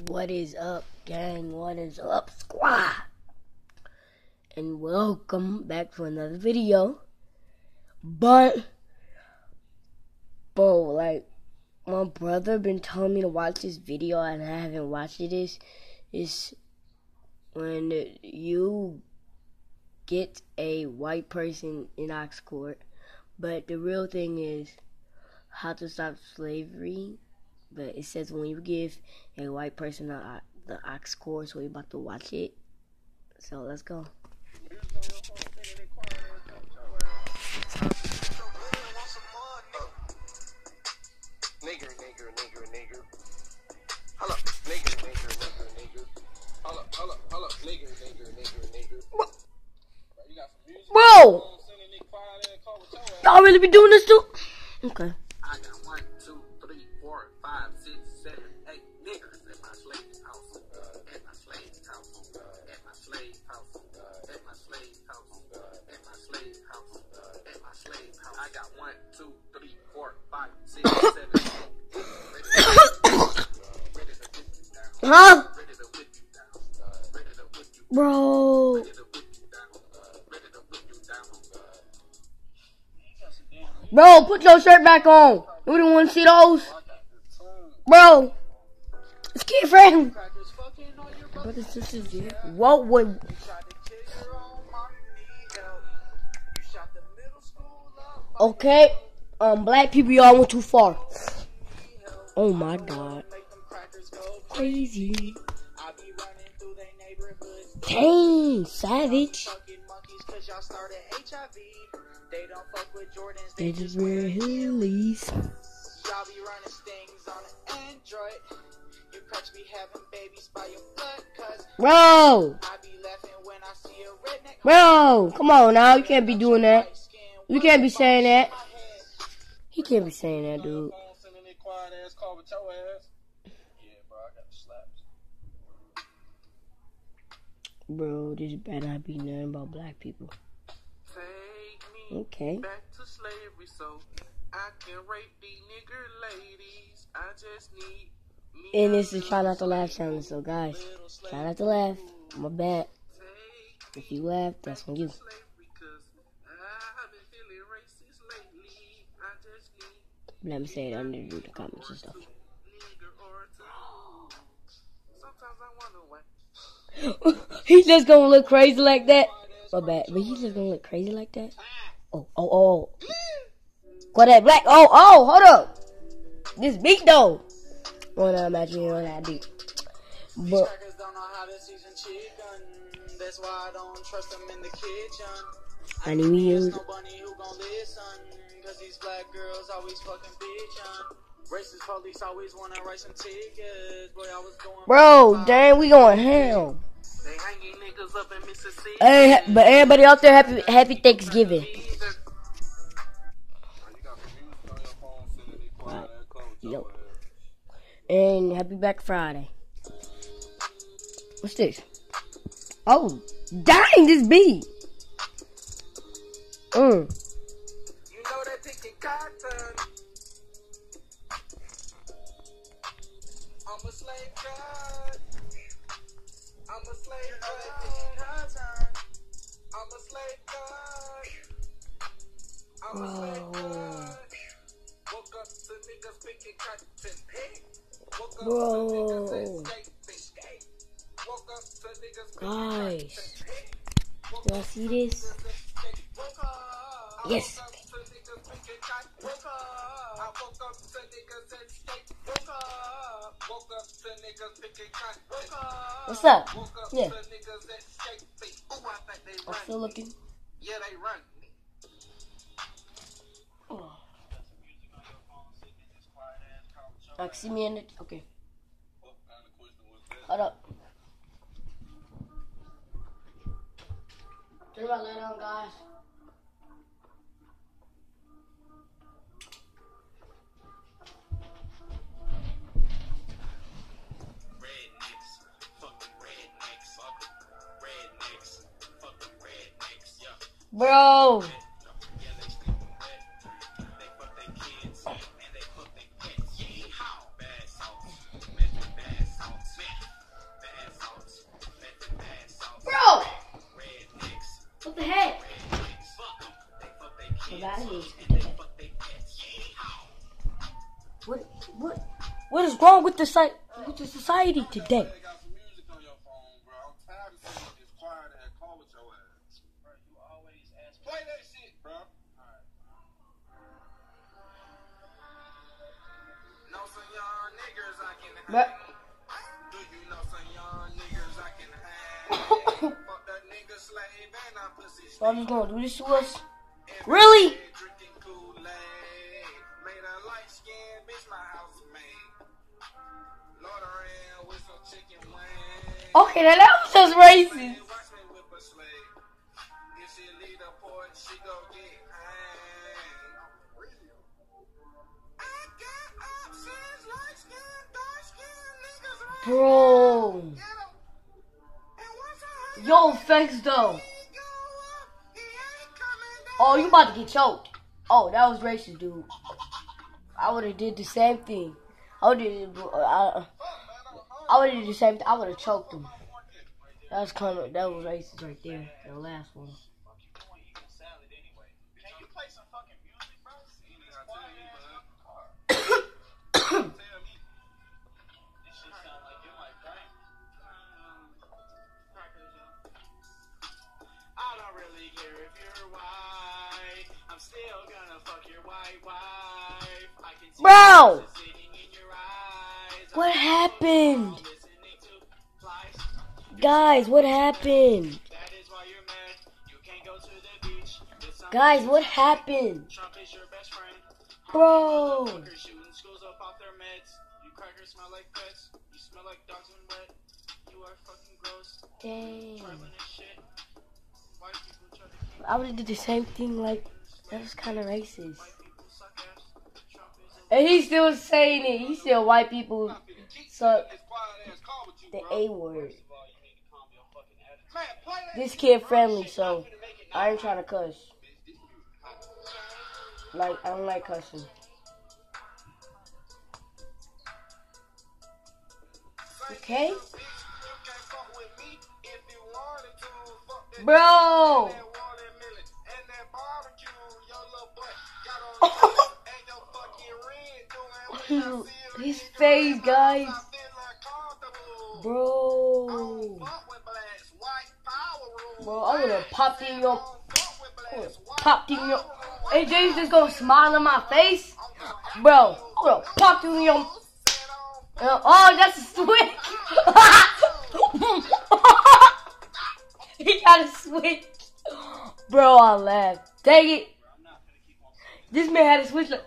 What is up, gang? What is up, squad? And welcome back to another video. But, bro, like, my brother been telling me to watch this video and I haven't watched it. Is when you get a white person in Ox Court, but the real thing is how to stop slavery. But it says when you give a white person the Ox Court, so we're about to watch it. So let's go. Nigger. Hold up, nigger. Hold up, nigger. You got some music? Bro! Y'all really be doing this too? Okay. I got 1, 2, 3, 4, 5, 6, 7, 8 niggers at my slave house. At my slave house. At my slave house. At my slave house. At my slave house. At my slave house. I got 1, 2, 3, 4, 5, 6, 7, 8. Huh? Bro. Bro, put your shirt back on. You don't want to see those? Bro. It's kid friend. What would... Okay. Black people, y'all went too far. Oh my God. Crazy. Dang, savage. They just wear hillies. Y'all be running stings on an Android. You catch me having babies by your blood, cuz Bro. I be laughing when I see a redneck. Bro, come on now. You can't be doing that. You can't be saying that. He can't be saying that, dude. Bro, this better not be nothing about black people. Okay. Back to slavery so I can rape these nigger ladies. I just need me. And this is Try Not to Laugh channel, so guys, try not to laugh. My bad. If you laugh, that's on you. Let me say it under the comments and stuff. He's just gonna look crazy like that. My bad, but he's just gonna look crazy like that. Oh. What that black? Oh, hold up. This beat though. Well, I'm actually on that beat. But that's why I don't trust them in the kitchen. I need me use. Nobody who gon' listen, cause these black girls always fucking bitchin'. Racist police always wanna write some tickets. Boy, I was going. Bro, dang, we going hell. They hanging niggas up in Mississippi. Hey, but everybody out there, happy Thanksgiving. Right. Yo. And happy Black Friday. What's this? Oh, dang, this beat. You know they picking cotton. I'm a slave god. I'm a slave god. I'm a slave god. I'm a slave god. Woke up to niggas picking cotton. Woke up to niggas escaping. Woke up to niggas Guys, y'all see this? Yes. What's up? Yeah. I'm still looking. Yeah, they run. See me in it. Okay. Hold up. Turn my light on, guys. Bro. What is wrong with the society today? Play that shit, bro. Know some young niggas I can hang. Do you know some young niggas I can hang? Fuck that nigga slave and I pussy. So I'm just gonna do this to us. Really? Drinking Kool-Aid. Made a light skin bitch my housemate. Lord ran with some chicken wings. Okay, now that was just racist. Watch me whip a slave. If she leave the port, she go get hanged. I got options, light skin, dark skin, niggas right. Bro. Yo, thanks though. Oh, you about to get choked. Oh, that was racist, dude. I would have did the same thing. I would have did the same thing. I would have choked him. That was racist right there. The last one. Bro! What happened? Guys, what happened? Guys, what happened? Bro! Dang. I would have did the same thing, like, that was kind of racist. And he's still saying it. He said white people suck the A word. This kid friendly, so I ain't trying to cuss. Like, I don't like cussing. Okay? Bro! His face, guys. Bro. Bro, I'm gonna pop in your. Hey, James just gonna smile in my face? Bro, I'm gonna pop in your. Oh, that's a switch. He got a switch. Bro, I laughed. Dang it. This man had a switch like.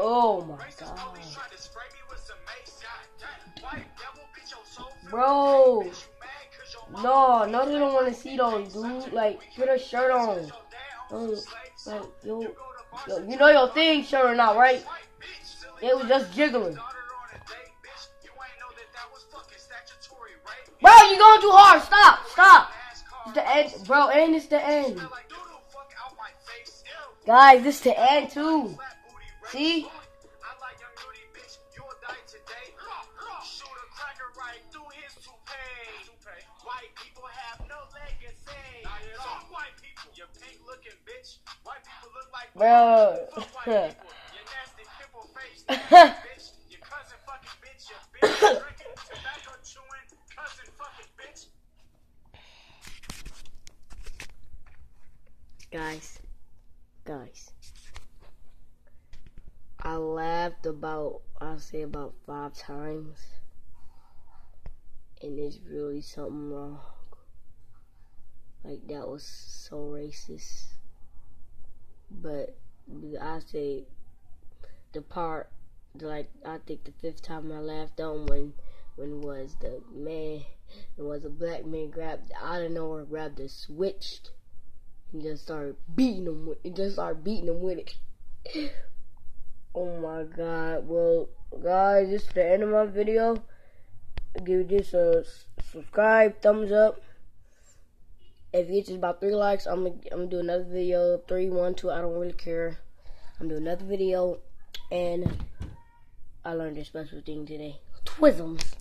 Oh my god. Bro. No, they don't want to see those, dude. Like, put a shirt on. Like, yo, you know your thing, shirt or not, right? It was just jiggling. Bro, you going too hard. Stop. It's the end, bro, and it's the end. Guys, this is the end, too. See? Bro. Guys. I laughed I'll say about 5 times. And it's really something wrong. Like, that was so racist. But I say the part, like, I think the 5th time I laughed on when was the man, it was a black man grabbed out of nowhere, grabbed the switch and just started beating him with it. Oh my god. Well, guys, this is the end of my video. Give this a subscribe, thumbs up. If it gets about 3 likes, I'm gonna do another video. 3, 1, 2, I don't really care. I'm doing another video, and I learned a special thing today. Twisms.